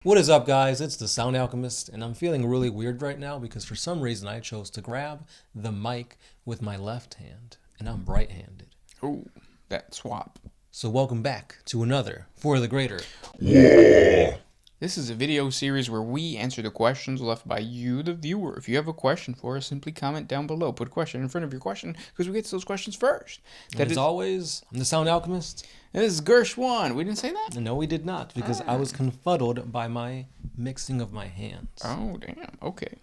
What is up, guys? It's the Sound Alchemist, and I'm feeling really weird right now because for some reason I chose to grab the mic with my left hand, and I'm right-handed. Oh, that swap. So welcome back to another For the Greater. This is a video series where we answer the questions left by you, the viewer. If you have a question for us, simply comment down below. Put a question in front of your question because we get to those questions first. And as always, I'm the Sound Alchemist. This is Gersh1. We didn't say that? No, we did not, because I was confuddled by my mixing of my hands. Oh, damn. Okay.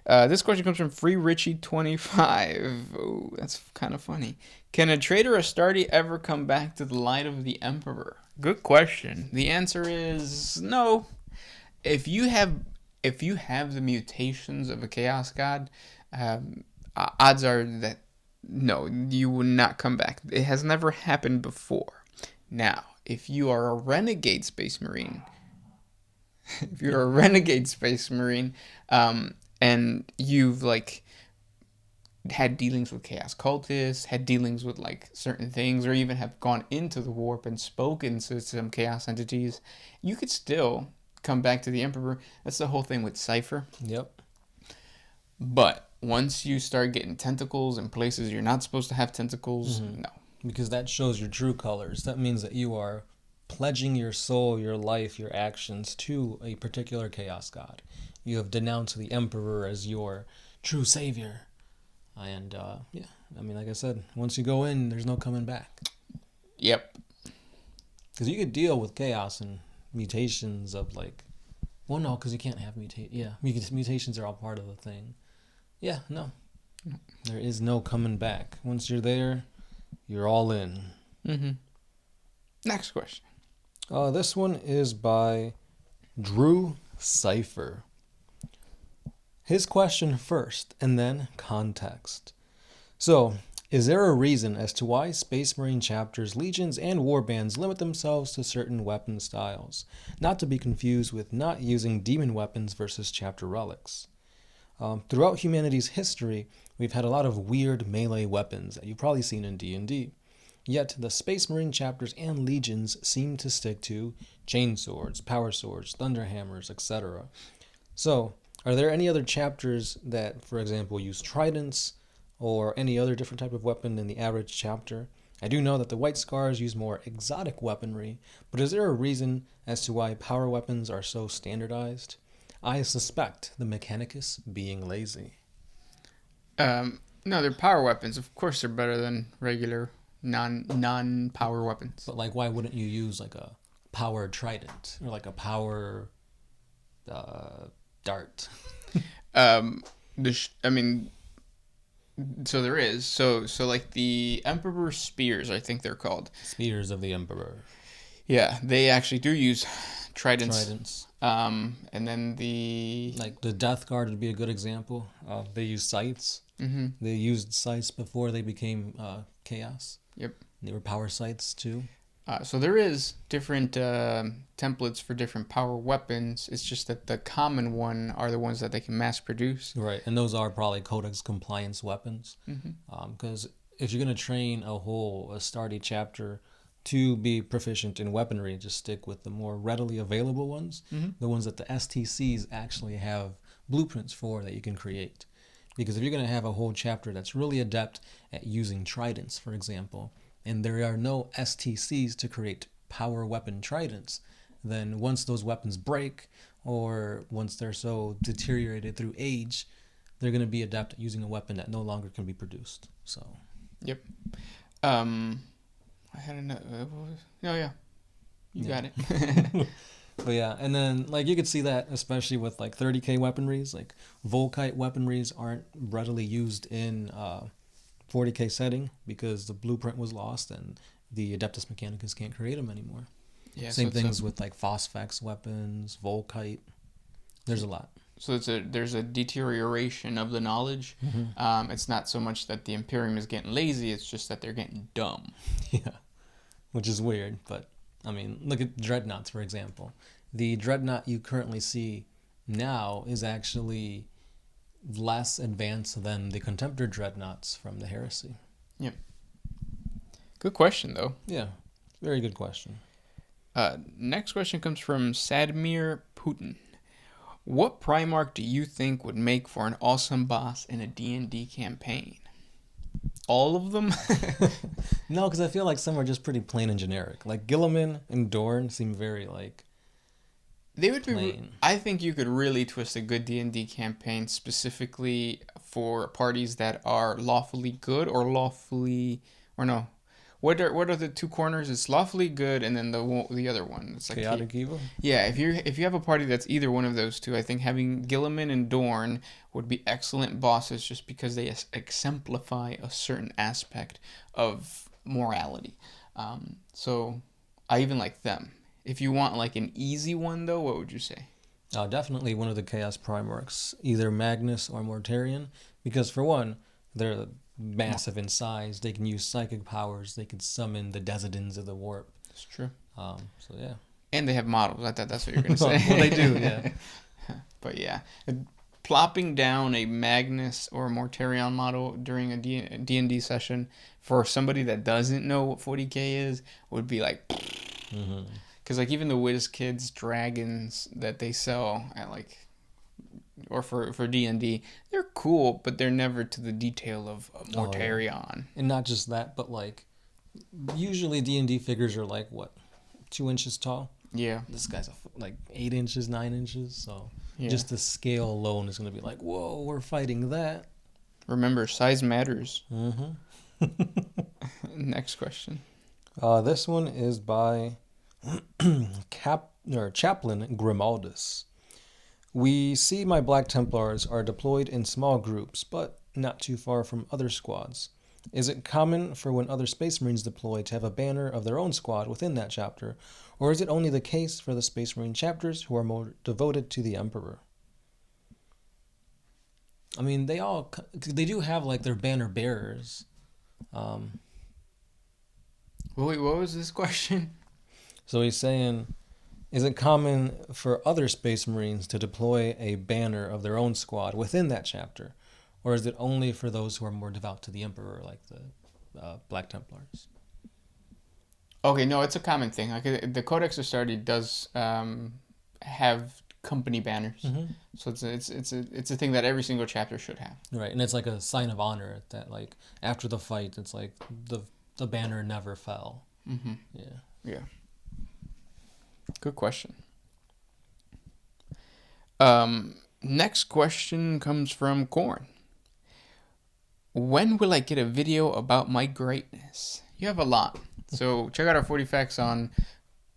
This question comes from FreeRichie25. Oh, that's kind of funny. Can a traitor Astarte ever come back to the light of the Emperor? Good question. The answer is no. If you have the mutations of a Chaos God, odds are that no, you will not come back. It has never happened before. Now, if you are a renegade Space Marine, and you've had dealings with chaos cultists, had dealings with certain things, or even have gone into the warp and spoken to some chaos entities, you could still come back to the Emperor. That's the whole thing with Cypher. Yep. But once you start getting tentacles in places you're not supposed to have tentacles, no. Because that shows your true colors. That means that you are pledging your soul, your life, your actions to a particular chaos god. You have denounced the Emperor as your true savior. And, yeah, I mean, like I said, once you go in, there's no coming back. Yep. Because you could deal with chaos and mutations of, well, no, because you can't have mutations are all part of the thing. Yeah, no. There is no coming back. Once you're there, you're all in. Mm-hmm. Next question. This one is by Drew Cypher. His question first, and then context. So, is there a reason as to why Space Marine chapters, legions, and warbands limit themselves to certain weapon styles? Not to be confused with not using demon weapons versus chapter relics. Throughout humanity's history, we've had a lot of weird melee weapons that you've probably seen in D&D. Yet, the Space Marine chapters and legions seem to stick to chain swords, power swords, thunder hammers, etc. So, are there any other chapters that, for example, use tridents or any other different type of weapon in the average chapter? I do know that the White Scars use more exotic weaponry, but is there a reason as to why power weapons are so standardized? I suspect the Mechanicus being lazy. No, they're power weapons. Of course, they're better than regular non-power weapons. But why wouldn't you use a power trident or a power dart? So there is. So the Emperor Spears, I think they're called. Spears of the Emperor. Yeah, they actually do use tridents. And then the Death Guard would be a good example. They use scythes. Mm-hmm. They used scythes before they became chaos. Yep. They were power scythes too. So there is different templates for different power weapons. It's just that the common one are the ones that they can mass produce. Right, and those are probably Codex compliance weapons. Because if you're going to train a whole Astarte chapter to be proficient in weaponry, just stick with the more readily available ones, the ones that the STCs actually have blueprints for that you can create. Because if you're going to have a whole chapter that's really adept at using tridents, for example, and there are no STCs to create power weapon tridents, then once those weapons break, or once they're so deteriorated through age, they're going to be adept at using a weapon that no longer can be produced. So. Yep. I had another. Oh yeah, you got it. But yeah, and then you could see that especially with 30k weaponries, Volkite weaponries aren't readily used in 40k setting because the blueprint was lost and the Adeptus Mechanicus can't create them anymore. Yeah. Same things with Phosphex weapons, Volkite. There's a lot. So there's a deterioration of the knowledge. It's not so much that the Imperium is getting lazy; it's just that they're getting dumb. Yeah, which is weird, but. I mean, look at dreadnoughts, for example. The dreadnought you currently see now is actually less advanced than the contemporary dreadnoughts from the Heresy. Yep. Good question, though. Yeah, very good question. Next question comes from Sadmir Putin. What Primarch do you think would make for an awesome boss in a D&D campaign? All of them? No, because I feel like some are just pretty plain and generic. Like Gilliman and Dorn seem very like They would plain. be. I think you could really twist a good D&D campaign specifically for parties that are lawfully good or lawfully, or no. What are the two corners? It's lawfully good, and then the other one. It's like Chaotic evil. yeah. If you have a party that's either one of those two, I think having Gilliman and Dorn would be excellent bosses, just because they exemplify a certain aspect of morality. So I even like them. If you want like an easy one though, what would you say? Definitely one of the Chaos Primarchs, either Magnus or Mortarion, because for one, they're massive in size. They can use psychic powers. They can summon the Desidens of the Warp. That's true. So yeah. And they have models. I thought that's what you're gonna say. Well, they do, yeah. But yeah, plopping down a Magnus or a Mortarion model during a D&D session for somebody that doesn't know what 40K is would be like, because like even the Wiz Kids dragons that they sell at like, or for D&D, they're cool, but they're never to the detail of Mortarion. And not just that, but like usually D&D figures are like what, 2 inches tall. Yeah. This guy's like 8 inches, 9 inches. So Yeah. just the scale alone is going to be like, whoa, we're fighting that. Remember, size matters. Mm-hmm. Next question. This one is by Chaplain Grimaldus. We see my Black Templars are deployed in small groups, but not too far from other squads. Is it common for when other Space Marines deploy to have a banner of their own squad within that chapter, or is it only the case for the Space Marine chapters who are more devoted to the Emperor? I mean, they do have like their banner bearers. Wait, what was this question? So he's saying, is it common for other Space Marines to deploy a banner of their own squad within that chapter? Or is it only for those who are more devout to the Emperor, like the Black Templars? Okay, no, it's a common thing. Like the Codex Astartes does have company banners, so it's a thing that every single chapter should have. Right, and it's like a sign of honor that like after the fight, it's like the banner never fell. Mm-hmm. Yeah. Yeah. Good question. Next question comes from Corn. When will I get a video about my greatness? You have a lot. So check out our 40 facts on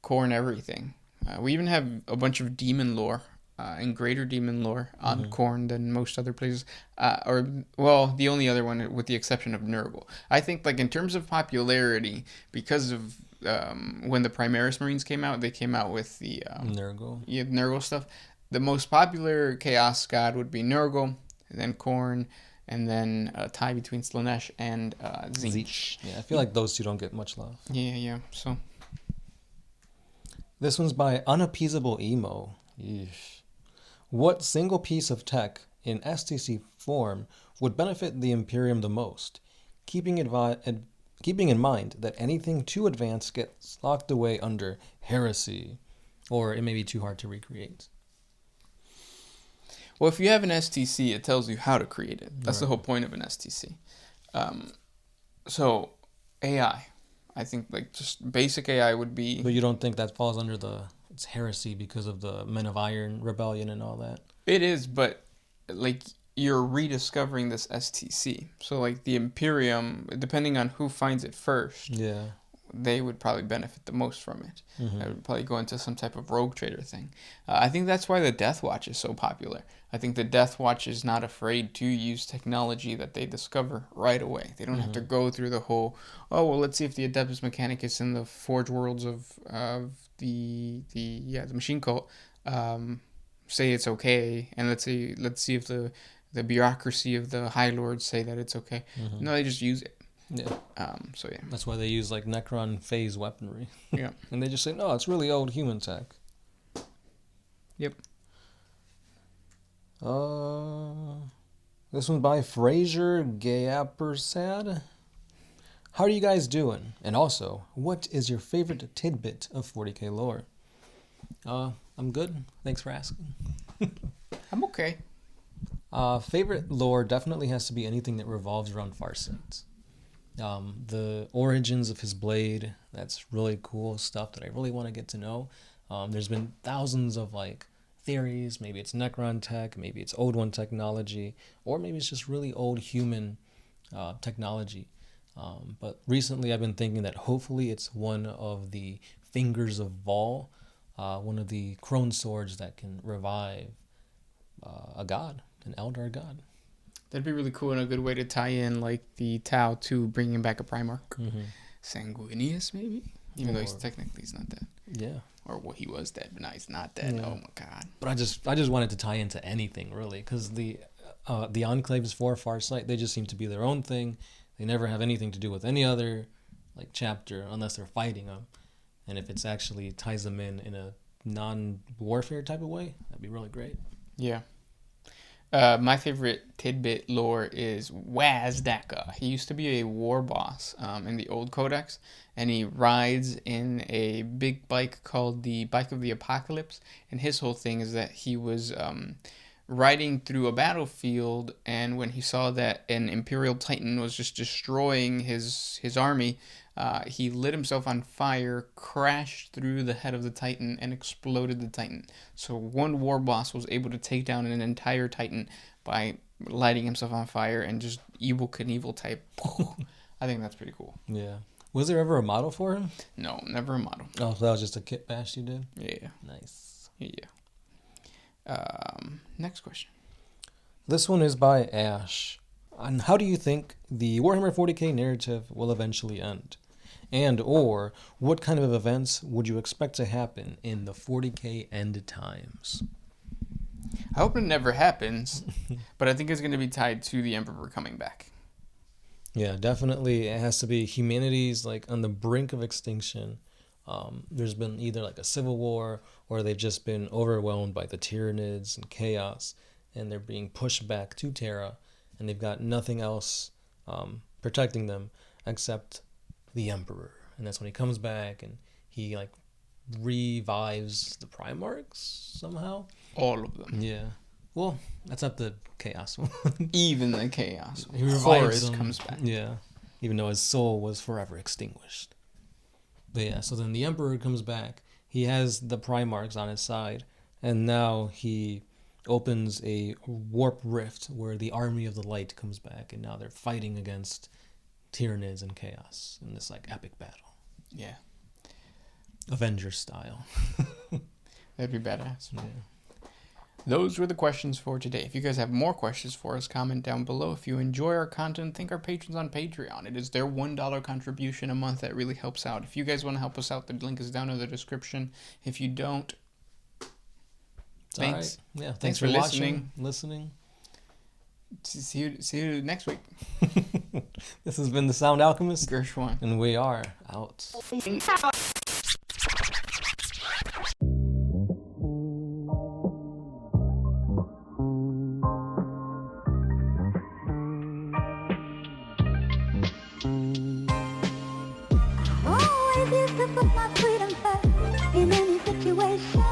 Corn everything. We even have a bunch of demon lore and greater demon lore on Corn than most other places. The only other one with the exception of Nurgle. I think like in terms of popularity, because of when the Primaris Marines came out, they came out with the Nurgle stuff. The most popular Chaos God would be Nurgle, and then Khorne, and then a tie between Slaanesh and Tzeentch. Yeah, I feel like those two don't get much love. Yeah. So this one's by Unappeasable Emo. Yeesh. What single piece of tech in STC form would benefit the Imperium the most? Keeping in mind that anything too advanced gets locked away under heresy, or it may be too hard to recreate. Well, if you have an STC, it tells you how to create it. That's the whole point of an STC. So, AI. I think like just basic AI would be... But you don't think that falls under it's heresy because of the Men of Iron rebellion and all that? It is, but like you're rediscovering this STC. So like the Imperium, depending on who finds it first, they would probably benefit the most from it. I would probably go into some type of rogue trader thing. I think that's why the Death Watch is so popular. I think the Death Watch is not afraid to use technology that they discover right away. They don't have to go through the whole, let's see if the Adeptus Mechanicus in the Forge Worlds of the Machine Cult say it's okay, and let's see if the bureaucracy of the High Lords say that it's okay. No, they just use it. Yeah. So yeah. That's why they use like Necron phase weaponry. Yeah. And they just say, no, it's really old human tech. Yep. This one's by Fraser Gayapersad. How are you guys doing? And also, what is your favorite tidbit of 40k lore? I'm good. Thanks for asking. I'm okay. Favorite lore definitely has to be anything that revolves around Farsight. The origins of his blade, that's really cool stuff that I really want to get to know. There's been thousands of like theories. Maybe it's Necron tech, maybe it's Old One technology, or maybe it's just really old human technology. But recently I've been thinking that hopefully it's one of the fingers of Vol, one of the crone swords that can revive a god, an Eldar god. That'd be really cool and a good way to tie in like the Tau to bringing back a Primarch. Mm-hmm. Sanguinius, maybe? Even though he's not dead. Yeah. Or well, he was dead, but now he's not dead. Yeah. Oh my god. But I just wanted to tie into anything really, because the enclaves for Farsight, they just seem to be their own thing. They never have anything to do with any other like chapter unless they're fighting them. And if it's actually ties them in a non-warfare type of way, that'd be really great. Yeah. My favorite tidbit lore is Wazdaka. He used to be a war boss in the old codex, and he rides in a big bike called the Bike of the Apocalypse. And his whole thing is that he was riding through a battlefield, and when he saw that an Imperial Titan was just destroying his army, he lit himself on fire, crashed through the head of the Titan, and exploded the Titan. So one war boss was able to take down an entire Titan by lighting himself on fire and just Evel Knievel type. I think that's pretty cool. Yeah. Was there ever a model for him? No, never a model. Oh, so that was just a kit bash you did? Yeah. Nice. Yeah. Next question. This one is by Ash. And how do you think the Warhammer 40K narrative will eventually end? And or what kind of events would you expect to happen in the 40K end times? I hope it never happens, but I think it's going to be tied to the Emperor coming back. Yeah, definitely. It has to be humanity's like on the brink of extinction. There's been either like a civil war or they've just been overwhelmed by the Tyranids and chaos, and they're being pushed back to Terra, and they've got nothing else protecting them except the Emperor. And that's when he comes back and he like revives the Primarchs somehow. All of them. Yeah. Well, that's not the chaos one. Even the chaos. He revives Horus them. comes back. Yeah. Even though his soul was forever extinguished. But yeah, so then the Emperor comes back. He has the Primarchs on his side. And now he opens a warp rift where the army of the light comes back. And now they're fighting against Tyranids and chaos in this like epic battle. Yeah. Avengers style. That'd be badass. Yeah. Those were the questions for today. If you guys have more questions for us, comment down below. If you enjoy our content, thank our patrons on Patreon. It is their $1 contribution a month that really helps out. If you guys want to help us out, the link is down in the description. If you don't, thanks. All right. Yeah, Thanks for for watching, listening. See you next week. This has been the Sound Alchemist, Gershwin. and we are out. Always used to put my freedom first in any situation.